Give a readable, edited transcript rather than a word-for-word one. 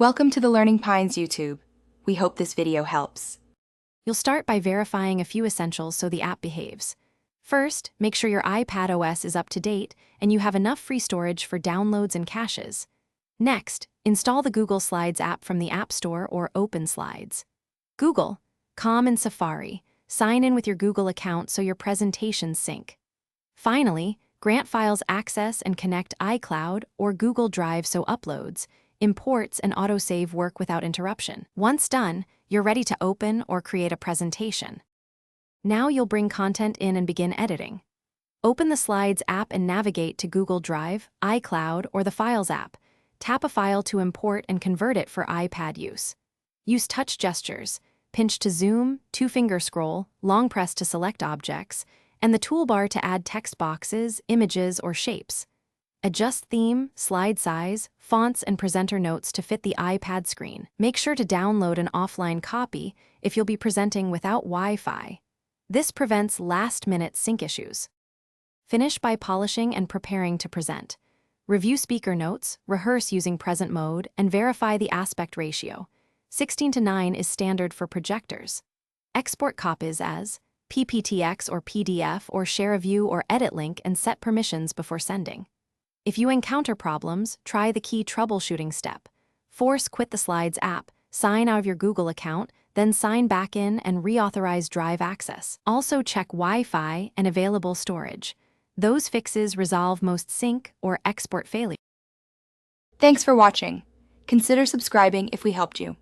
Welcome to the Learning Pines YouTube. We hope this video helps. You'll start by verifying a few essentials so the app behaves. First, make sure your iPad OS is up to date and you have enough free storage for downloads and caches. Next, install the Google Slides app from the App Store or open Slides. Google, Chrome and Safari. Sign in with your Google account so your presentations sync. Finally, grant files access and connect iCloud or Google Drive so uploads, imports, and autosave work without interruption. Once done, you're ready to open or create a presentation. Now you'll bring content in and begin editing. Open the Slides app and navigate to Google Drive, iCloud, or the Files app. Tap a file to import and convert it for iPad use. Use touch gestures, pinch to zoom, two-finger scroll, long press to select objects, and the toolbar to add text boxes, images, or shapes. Adjust theme, slide size, fonts, and presenter notes to fit the iPad screen. Make sure to download an offline copy if you'll be presenting without Wi-Fi. This prevents last-minute sync issues. Finish by polishing and preparing to present. Review speaker notes, rehearse using present mode, and verify the aspect ratio. 16:9 is standard for projectors. Export copies as PPTX or PDF or share a view or edit link and set permissions before sending. If you encounter problems, try the key troubleshooting step. Force quit the Slides app, sign out of your Google account, then sign back in and reauthorize Drive access. Also check Wi-Fi and available storage. Those fixes resolve most sync or export failures. Thanks for watching. Consider subscribing if we helped you.